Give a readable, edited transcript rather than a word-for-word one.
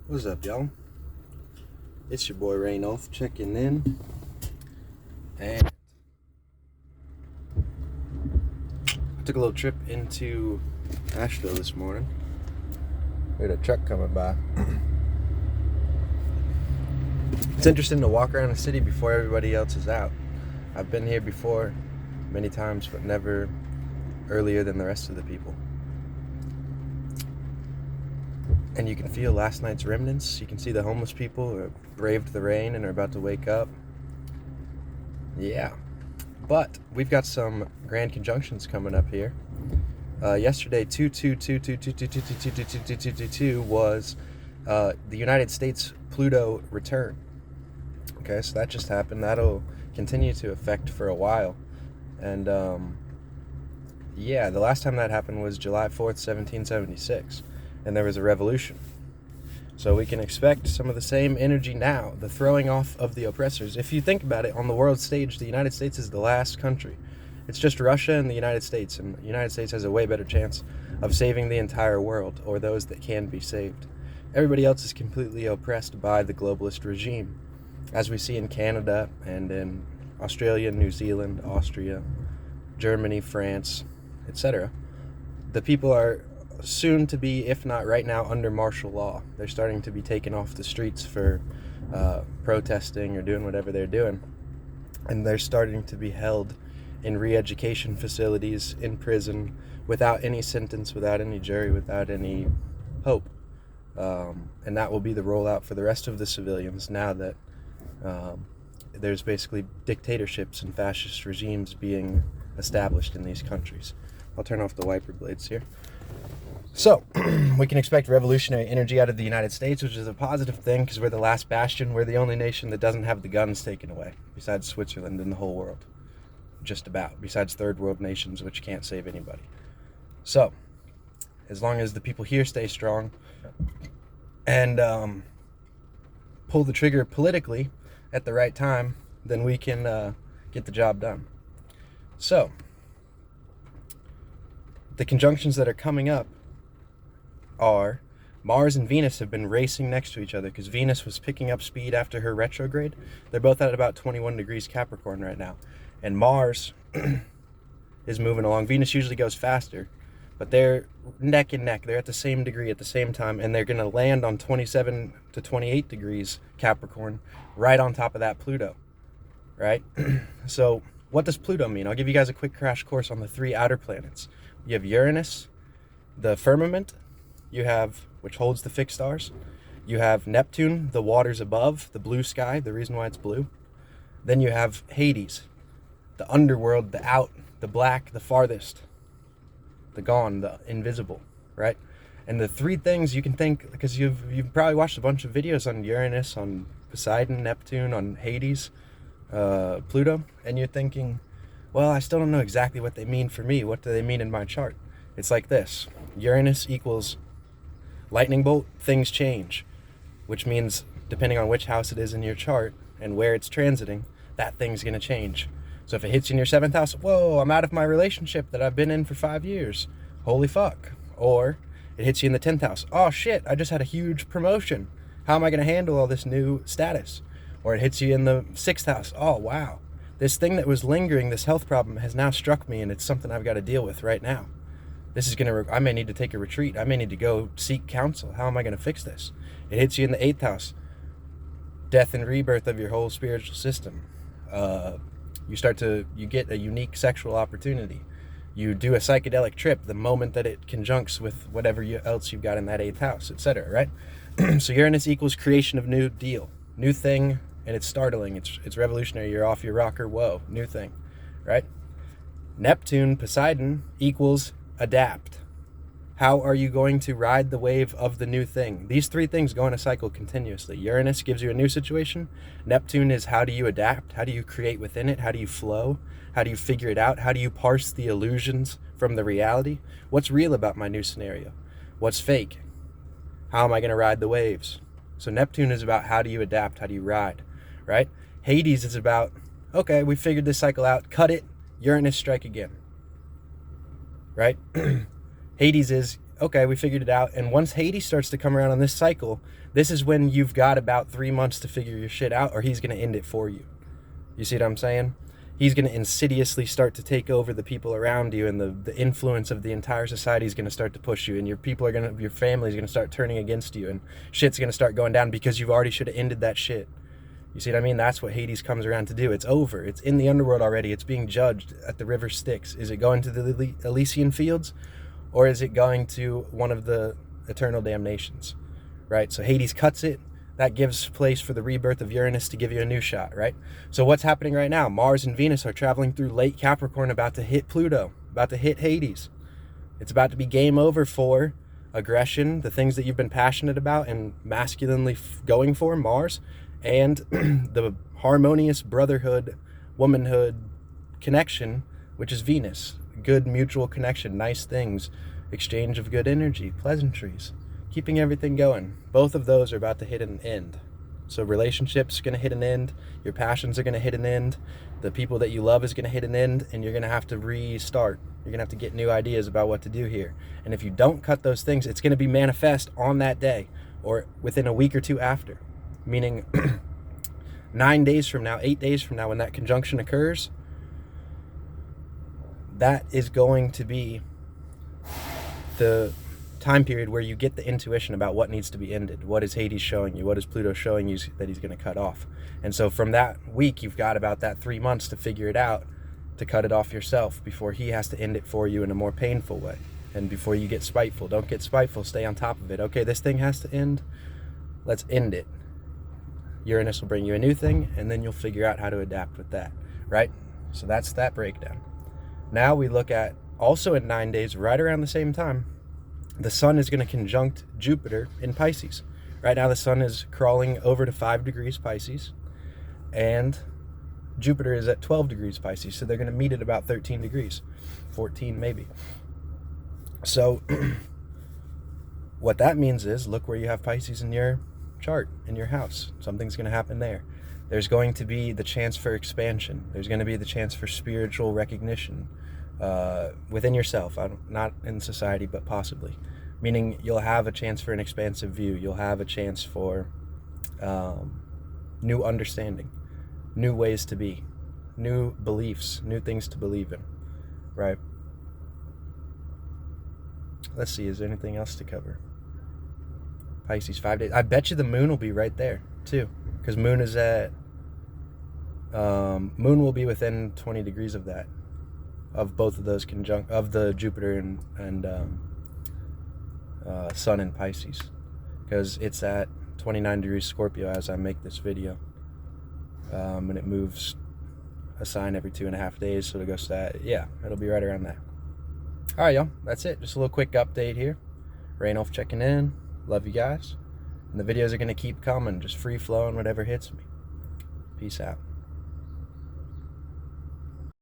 What's up, y'all? It's your boy Ranulf checking in, and I took a little trip into Asheville this morning. We had a truck coming by. It's interesting to walk around the city before everybody else is out. I've been here before many times, but never earlier than the rest of the people. And you can feel last night's remnants. You can see the homeless people who braved the rain and are about to wake up. Yeah. But we've got some grand conjunctions coming up here. Yesterday, 2/2/2/2/2/2/2/2/2/2 was the United States Pluto Return. Okay, so that just happened. That'll continue to affect for a while. And the last time that happened was July 4th, 1776. And there was a revolution. So we can expect some of the same energy now, the throwing off of the oppressors. If you think about it, on the world stage, the United States is the last country. It's just Russia and the United States, and the United States has a way better chance of saving the entire world, or those that can be saved. Everybody else is completely oppressed by the globalist regime, as we see in Canada and in Australia, New Zealand, Austria, Germany, France, etc. The people are soon to be, if not right now, under martial law. They're starting to be taken off the streets for protesting or doing whatever they're doing. And they're starting to be held in re-education facilities, in prison, without any sentence, without any jury, without any hope. And that will be the rollout for the rest of the civilians now that there's basically dictatorships and fascist regimes being established in these countries. I'll turn off the wiper blades here. So, we can expect revolutionary energy out of the United States, which is a positive thing because we're the last bastion. We're the only nation that doesn't have the guns taken away, besides Switzerland in the whole world. Just about, besides third world nations, which can't save anybody. So, as long as the people here stay strong and pull the trigger politically at the right time, then we can get the job done. So, the conjunctions that are coming up are Mars and Venus have been racing next to each other because Venus was picking up speed after her retrograde. They're both at about 21 degrees Capricorn right now. And Mars is moving along. Venus usually goes faster, but they're neck and neck. They're at the same degree at the same time, and they're going to land on 27 to 28 degrees Capricorn right on top of that Pluto, right? So what does Pluto mean? I'll give you guys a quick crash course on the three outer planets. You have Uranus, the firmament, you have, which holds the fixed stars. You have Neptune, the waters above, the blue sky, the reason why it's blue. Then you have Hades, the underworld, the out, the black, the farthest, the gone, the invisible, right? And the three things you can think, because you've probably watched a bunch of videos on Uranus, on Poseidon, Neptune, on Hades, Pluto, and you're thinking, well, I still don't know exactly what they mean for me. What do they mean in my chart? It's like this. Uranus equals lightning bolt, things change, which means depending on which house it is in your chart and where it's transiting, that thing's going to change. So if it hits you in your 7th house, whoa, I'm out of my relationship that I've been in for 5 years. Holy fuck. Or it hits you in the 10th house. Oh shit, I just had a huge promotion. How am I going to handle all this new status? Or it hits you in the 6th house. Oh wow. This thing that was lingering, this health problem, has now struck me, and it's something I've got to deal with right now. This is I may need to take a retreat. I may need to go seek counsel. How am I going to fix this? It hits you in the 8th house. Death and rebirth of your whole spiritual system. You get a unique sexual opportunity. You do a psychedelic trip the moment that it conjuncts with whatever else you've got in that 8th house, etc., right? So Uranus equals creation of new deal. New thing, and it's startling. It's revolutionary. You're off your rocker. Whoa, new thing, right? Neptune, Poseidon, equals adapt. How are you going to ride the wave of the new thing? These three things go in a cycle continuously. Uranus gives you a new situation. Neptune is how do you adapt? How do you create within it? How do you flow? How do you figure it out? How do you parse the illusions from the reality? What's real about my new scenario? What's fake? How am I going to ride the waves? So Neptune is about how do you adapt? How do you ride, right? Hades is about, okay, we figured this cycle out. Cut it. Uranus, strike again. Right? Hades is, okay, we figured it out. And once Hades starts to come around on this cycle, this is when you've got about 3 months to figure your shit out, or he's going to end it for you. You see what I'm saying? He's going to insidiously start to take over the people around you, and the influence of the entire society is going to start to push you, and your family is going to start turning against you, and shit's going to start going down because you've already should have ended that shit. You see what I mean? That's what Hades comes around to do. It's over. It's in the underworld already. It's being judged at the river Styx. Is it going to the Elysian fields, or is it going to one of the eternal damnations? Right? So Hades cuts it. That gives place for the rebirth of Uranus to give you a new shot, right? So what's happening right now? Mars and Venus are traveling through late Capricorn, about to hit Pluto, about to hit Hades. It's about to be game over for aggression, the things that you've been passionate about and masculinely going for, Mars, and the harmonious brotherhood, womanhood connection, which is Venus. Good mutual connection, nice things, exchange of good energy, pleasantries, keeping everything going. Both of those are about to hit an end. So relationships are going to hit an end. Your passions are going to hit an end. The people that you love is going to hit an end, and you're going to have to restart. You're going to have to get new ideas about what to do here. And if you don't cut those things, it's going to be manifest on that day or within a week or two after. Meaning 9 days from now, 8 days from now, when that conjunction occurs, that is going to be the time period where you get the intuition about what needs to be ended. What is Hades showing you? What is Pluto showing you that he's going to cut off? And so from that week, you've got about that 3 months to figure it out, to cut it off yourself before he has to end it for you in a more painful way. And before you get spiteful, don't get spiteful, stay on top of it. Okay, this thing has to end. Let's end it. Uranus will bring you a new thing, and then you'll figure out how to adapt with that, right? So that's that breakdown. Now we look at, also in 9 days, right around the same time, the sun is going to conjunct Jupiter in Pisces. Right now the sun is crawling over to 5 degrees Pisces, and Jupiter is at 12 degrees Pisces, so they're going to meet at about 13 degrees, 14 maybe. So what that means is, look where you have Pisces in your chart, in your house. Something's going to happen there. There's going to be the chance for expansion. There's going to be the chance for spiritual recognition within yourself, not in society, but possibly. Meaning you'll have a chance for an expansive view. You'll have a chance for new understanding, new ways to be, new beliefs, new things to believe in, right? Let's see, is there anything else to cover? Pisces, 5 days. I bet you the moon will be right there too, because moon is at moon will be within 20 degrees of that, of both of those of the Jupiter and sun in Pisces, because it's at 29 degrees Scorpio as I make this video, and it moves a sign every 2.5 days, so it goes to that. Yeah, it'll be right around that. All right, y'all, that's it. Just a little quick update here. Ranulf checking in. Love you guys. And the videos are going to keep coming, just free flowing, whatever hits me. Peace out.